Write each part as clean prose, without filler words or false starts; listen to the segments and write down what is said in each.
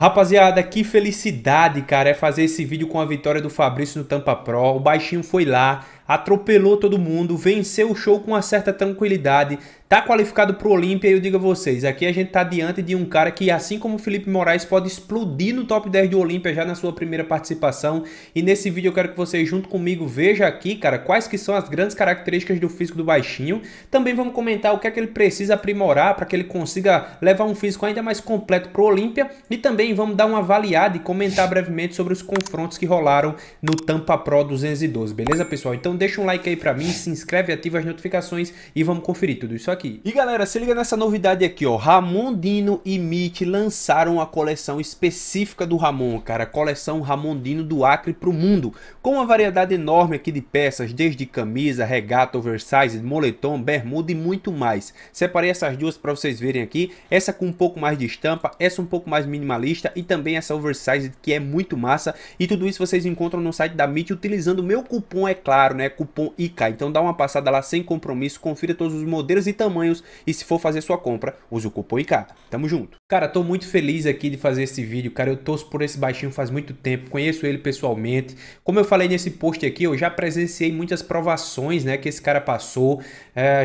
Rapaziada, que felicidade, cara, é fazer esse vídeo com a vitória do Fabrício no Tampa Pro. O baixinho foi lá, atropelou todo mundo, venceu o show com uma certa tranquilidade, tá qualificado pro Olímpia e eu digo a vocês, aqui a gente tá diante de um cara que, assim como o Felipe Moraes, pode explodir no top 10 do Olímpia já na sua primeira participação. E nesse vídeo eu quero que vocês, junto comigo, vejam aqui, cara, quais que são as grandes características do físico do baixinho. Também vamos comentar o que é que ele precisa aprimorar para que ele consiga levar um físico ainda mais completo pro Olímpia. E também vamos dar uma avaliada e comentar brevemente sobre os confrontos que rolaram no Tampa Pro 212, beleza, pessoal? Então deixa um like aí pra mim, se inscreve, ativa as notificações e vamos conferir tudo isso aqui. E galera, se liga nessa novidade aqui, ó. Ramon Dino e Mitch lançaram a coleção específica do Ramon, cara. A coleção Ramon Dino do Acre pro mundo, com uma variedade enorme aqui de peças, desde camisa, regata, oversize, moletom, bermuda e muito mais. Separei essas duas para vocês verem aqui, essa com um pouco mais de estampa, essa um pouco mais minimalista e também essa oversize que é muito massa. E tudo isso vocês encontram no site da Mitch utilizando o meu cupom, é claro, né? Cupom IK. Então dá uma passada lá sem compromisso, confira todos os modelos e tamanhos e se for fazer sua compra, use o cupom IK. Tamo junto. Cara, tô muito feliz aqui de fazer esse vídeo, cara. Eu torço por esse baixinho faz muito tempo, conheço ele pessoalmente. Como eu falei nesse post aqui, eu já presenciei muitas provações, né, que esse cara passou.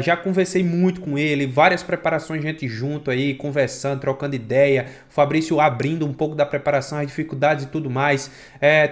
Já conversei muito com ele, várias preparações, gente junto aí, conversando, trocando ideia. O Fabrício abrindo um pouco da preparação, as dificuldades e tudo mais.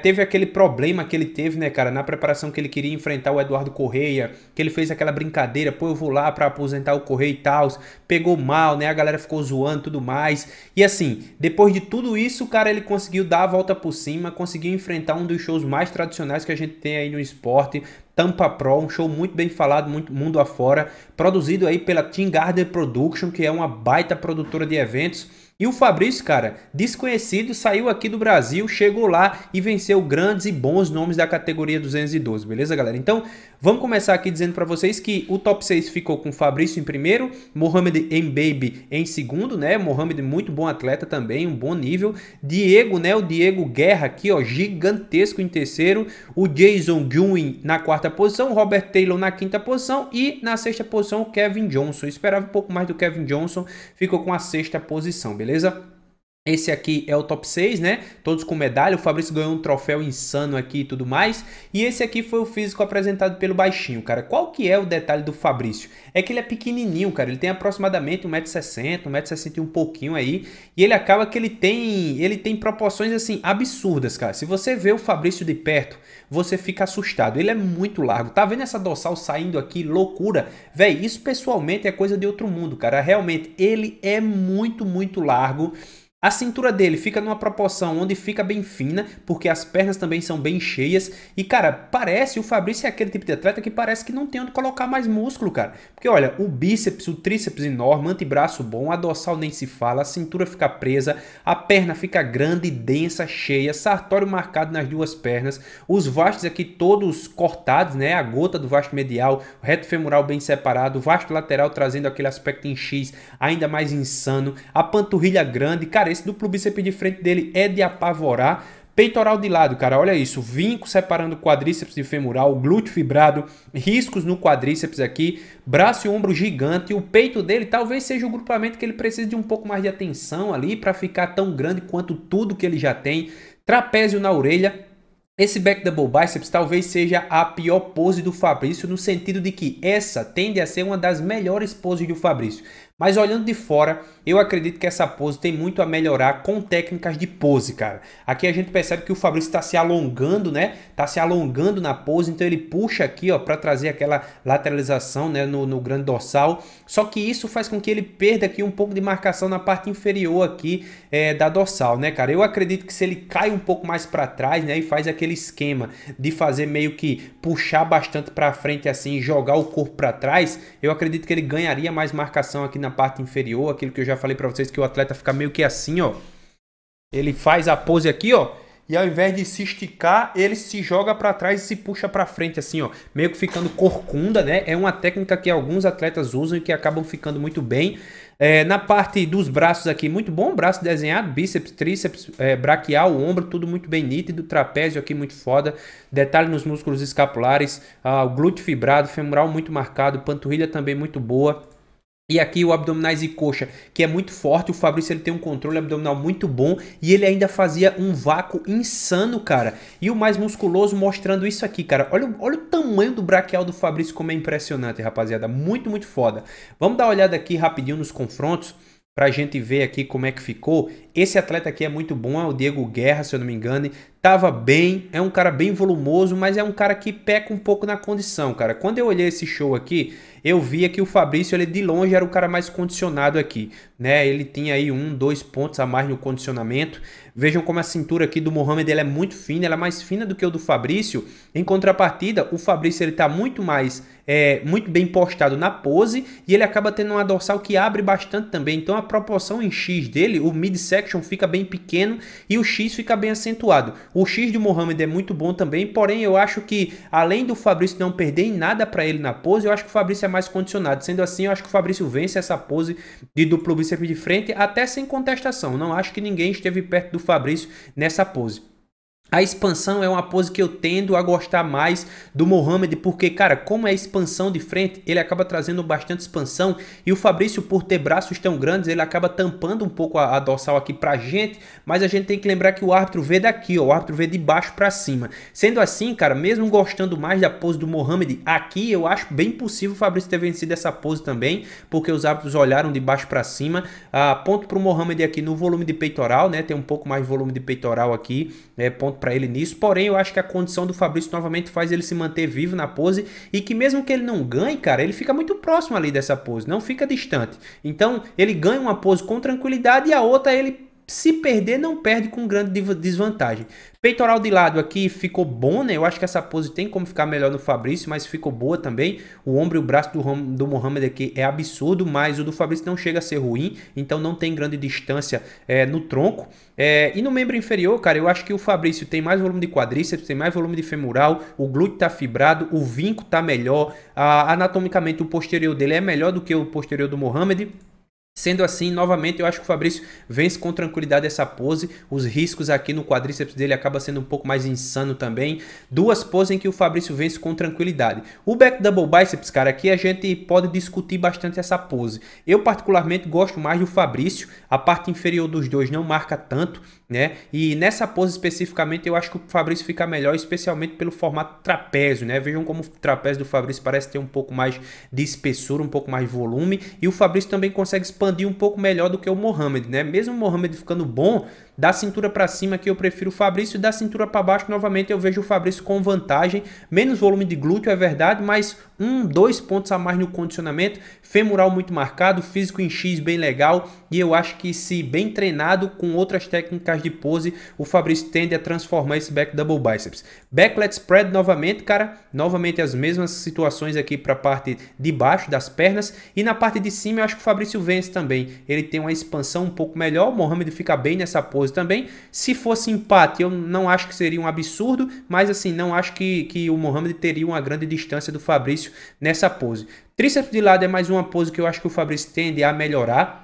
Teve aquele problema que ele teve, né, cara, na preparação que ele queria enfrentar o Eduardo Correia, que ele fez aquela brincadeira, pô, eu vou lá pra aposentar o Correia e tal. Pegou mal, né, a galera ficou zoando e tudo mais. E assim, depois de tudo isso, cara, ele conseguiu dar a volta por cima, conseguiu enfrentar um dos shows mais tradicionais que a gente tem aí no esporte, Tampa Pro, um show muito bem falado, muito mundo afora, produzido aí pela Team Gardner Production, que é uma baita produtora de eventos. E o Fabrício, cara, desconhecido, saiu aqui do Brasil, chegou lá e venceu grandes e bons nomes da categoria 212, beleza, galera? Então, vamos começar aqui dizendo para vocês que o top 6 ficou com o Fabrício em primeiro, Mohamed Mbaby em segundo, né? Mohamed muito bom atleta também, um bom nível. Diego, né? O Diego Guerra aqui, ó, gigantesco em terceiro. O Jason Gwin na quarta posição, o Robert Taylor na quinta posição e na sexta posição o Kevin Johnson. Eu esperava um pouco mais do Kevin Johnson, ficou com a sexta posição, beleza? Esse aqui é o top 6, né? Todos com medalha. O Fabrício ganhou um troféu insano aqui e tudo mais. E esse aqui foi o físico apresentado pelo baixinho, cara. Qual que é o detalhe do Fabrício? É que ele é pequenininho, cara. Ele tem aproximadamente 1,60 m, 1,60 m e um pouquinho aí. E ele acaba que ele tem proporções, assim, absurdas, cara. Se você vê o Fabrício de perto, você fica assustado. Ele é muito largo. Tá vendo essa dorsal saindo aqui? Loucura. Véi, isso pessoalmente é coisa de outro mundo, cara. Realmente, ele é muito, muito largo. A cintura dele fica numa proporção onde fica bem fina, porque as pernas também são bem cheias. E, cara, parece, o Fabrício é aquele tipo de atleta que parece que não tem onde colocar mais músculo, cara. Porque, olha, o bíceps, o tríceps enorme, antebraço bom, a dorsal nem se fala, a cintura fica presa, a perna fica grande, densa, cheia, sartório marcado nas duas pernas, os vastos aqui todos cortados, né? A gota do vasto medial, o reto femoral bem separado, o vasto lateral trazendo aquele aspecto em X ainda mais insano, a panturrilha grande, cara, esse duplo bíceps de frente dele é de apavorar. Peitoral de lado, cara, olha isso, vinco separando o quadríceps de femoral, glúteo fibrado, riscos no quadríceps aqui, braço e ombro gigante. O peito dele talvez seja o grupamento que ele precisa de um pouco mais de atenção ali para ficar tão grande quanto tudo que ele já tem. Trapézio na orelha. Esse back double biceps talvez seja a pior pose do Fabrício, no sentido de que essa tende a ser uma das melhores poses do Fabrício. Mas olhando de fora, eu acredito que essa pose tem muito a melhorar com técnicas de pose, cara. Aqui a gente percebe que o Fabrício está se alongando, né? Tá se alongando na pose, então ele puxa aqui, ó, para trazer aquela lateralização, né, no grande dorsal. Só que isso faz com que ele perda aqui um pouco de marcação na parte inferior aqui da dorsal, né, cara? Eu acredito que se ele cai um pouco mais para trás, né, e faz aquele esquema de fazer meio que puxar bastante para frente assim, jogar o corpo para trás, eu acredito que ele ganharia mais marcação aqui na parte inferior, aquilo que eu já falei para vocês, que o atleta fica meio que assim, ó. Ele faz a pose aqui, ó, e ao invés de se esticar, ele se joga para trás e se puxa para frente assim, ó, meio que ficando corcunda, né? É uma técnica que alguns atletas usam e que acabam ficando muito bem. Na parte dos braços aqui, muito bom, braço desenhado, bíceps, tríceps, braquial, ombro, tudo muito bem nítido, trapézio aqui muito foda, detalhe nos músculos escapulares, o glúteo fibrado, femoral muito marcado, panturrilha também muito boa. E aqui o abdominais e coxa, que é muito forte, o Fabrício ele tem um controle abdominal muito bom e ele ainda fazia um vácuo insano, cara. E o mais musculoso mostrando isso aqui, cara. Olha o tamanho do braquial do Fabrício como é impressionante, rapaziada. Muito, muito foda. Vamos dar uma olhada aqui rapidinho nos confrontos pra gente ver aqui como é que ficou. Esse atleta aqui é muito bom, é o Diego Guerra, se eu não me engano. Tava bem, é um cara bem volumoso, mas é um cara que peca um pouco na condição, cara. Quando eu olhei esse show aqui, eu via que o Fabrício, ele de longe era o cara mais condicionado aqui, né? Ele tinha aí 2 pontos a mais no condicionamento. Vejam como a cintura aqui do Mohamed ela é muito fina, ela é mais fina do que o do Fabrício. Em contrapartida, o Fabrício ele tá muito muito bem postado na pose e ele acaba tendo uma dorsal que abre bastante também. Então a proporção em X dele, o midsection fica bem pequeno e o X fica bem acentuado. O X do Mohamed é muito bom também, porém eu acho que além do Fabrício não perder em nada para ele na pose, eu acho que o Fabrício é mais condicionado. Sendo assim, eu acho que o Fabrício vence essa pose de duplo bíceps de frente até sem contestação. Não acho que ninguém esteve perto do Fabrício nessa pose. A expansão é uma pose que eu tendo a gostar mais do Mohamed, porque, cara, como é expansão de frente, ele acaba trazendo bastante expansão e o Fabrício, por ter braços tão grandes, ele acaba tampando um pouco a dorsal aqui pra gente, mas a gente tem que lembrar que o árbitro vê daqui, ó, o árbitro vê de baixo pra cima. Sendo assim, cara, mesmo gostando mais da pose do Mohamed, aqui eu acho bem possível o Fabrício ter vencido essa pose também, porque os árbitros olharam de baixo pra cima. Ponto pro Mohamed aqui no volume de peitoral, né, tem um pouco mais de volume de peitoral aqui, ponto para ele nisso, porém eu acho que a condição do Fabrício novamente faz ele se manter vivo na pose e que mesmo que ele não ganhe, cara, ele fica muito próximo ali dessa pose, não fica distante. Então ele ganha uma pose com tranquilidade e a outra ele, se perder, não perde com grande desvantagem. Peitoral de lado aqui ficou bom, né? Eu acho que essa pose tem como ficar melhor no Fabrício, mas ficou boa também. O ombro e o braço do Mohamed aqui é absurdo, mas o do Fabrício não chega a ser ruim, então não tem grande distância no tronco. E no membro inferior, cara, eu acho que o Fabrício tem mais volume de quadríceps, tem mais volume de femoral, o glúteo tá fibrado, o vinco tá melhor, anatomicamente o posterior dele é melhor do que o posterior do Mohamed. Sendo assim, novamente, eu acho que o Fabrício vence com tranquilidade essa pose. Os riscos aqui no quadríceps dele acaba sendo um pouco mais insano também. Duas poses em que o Fabrício vence com tranquilidade. O back double biceps, cara, aqui a gente pode discutir bastante essa pose. Eu particularmente gosto mais do Fabrício. A parte inferior dos dois não marca tanto, né? E nessa pose especificamente eu acho que o Fabrício fica melhor, especialmente pelo formato trapézio, né? Vejam como o trapézio do Fabrício parece ter um pouco mais de espessura, um pouco mais de volume. E o Fabrício também consegue expandir um pouco melhor do que o Mohamed, né? Mesmo o Mohamed ficando bom, da cintura para cima que eu prefiro o Fabrício, e da cintura para baixo novamente eu vejo o Fabrício com vantagem, menos volume de glúteo é verdade, mas 2 pontos a mais no condicionamento, femoral muito marcado, físico em X bem legal, e eu acho que se bem treinado com outras técnicas de pose, o Fabrício tende a transformar esse back double biceps. Backlet spread novamente, cara, novamente as mesmas situações aqui para a parte de baixo das pernas, e na parte de cima eu acho que o Fabrício vence também, ele tem uma expansão um pouco melhor, o Mohamed fica bem nessa pose também. Se fosse empate, eu não acho que seria um absurdo, mas assim, não acho que o Mohamed teria uma grande distância do Fabrício nessa pose. Tríceps de lado é mais uma pose que eu acho que o Fabrício tende a melhorar.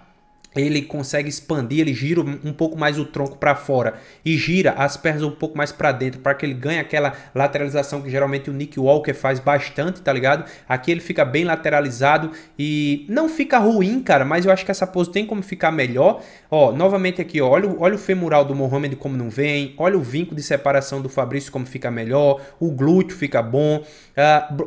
Ele consegue expandir, ele gira um pouco mais o tronco para fora e gira as pernas um pouco mais para dentro para que ele ganhe aquela lateralização que geralmente o Nick Walker faz bastante, tá ligado? Aqui ele fica bem lateralizado e não fica ruim, cara, mas eu acho que essa pose tem como ficar melhor. Ó, novamente aqui, ó, olha o femoral do Mohamed como não vem, olha o vinco de separação do Fabrício como fica melhor, o glúteo fica bom,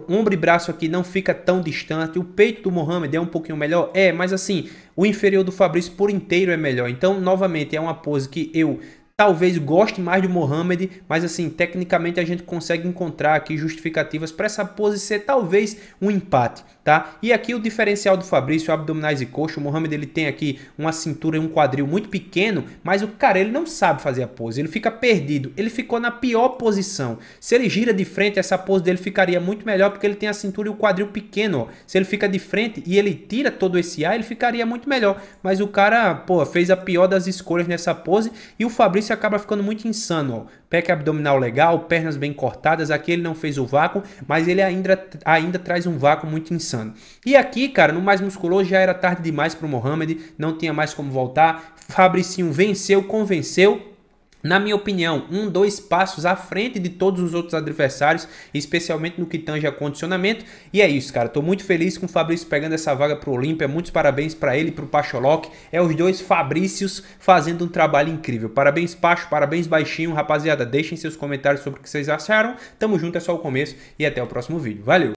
ombro e braço aqui não fica tão distante, o peito do Mohamed é um pouquinho melhor, mas assim, o inferior do Fabrício por inteiro é melhor. Então, novamente, é uma pose que eu talvez goste mais do Mohamed, mas assim, tecnicamente a gente consegue encontrar aqui justificativas para essa pose ser talvez um empate, tá? E aqui o diferencial do Fabrício, abdominais e coxa, o Mohamed ele tem aqui uma cintura e um quadril muito pequeno, mas o cara ele não sabe fazer a pose, ele fica perdido, ele ficou na pior posição. Se ele gira de frente, essa pose dele ficaria muito melhor porque ele tem a cintura e o quadril pequeno, ó. Se ele fica de frente e ele tira todo esse ar, ele ficaria muito melhor, mas o cara, pô, fez a pior das escolhas nessa pose e o Fabrício acaba ficando muito insano, ó. Pec abdominal legal, pernas bem cortadas, aqui ele não fez o vácuo, mas ele ainda traz um vácuo muito insano. E aqui, cara, no mais musculoso já era tarde demais para o Mohamed, não tinha mais como voltar, Fabricinho venceu, convenceu. na minha opinião, 2 passos à frente de todos os outros adversários, especialmente no que tange a condicionamento. E é isso, cara. Tô muito feliz com o Fabrício pegando essa vaga pro Olímpia. Muitos parabéns para ele e pro Pacholoc. É os dois Fabrícios fazendo um trabalho incrível. Parabéns, Pacho, parabéns, Baixinho. Rapaziada, deixem seus comentários sobre o que vocês acharam. Tamo junto, é só o começo e até o próximo vídeo. Valeu!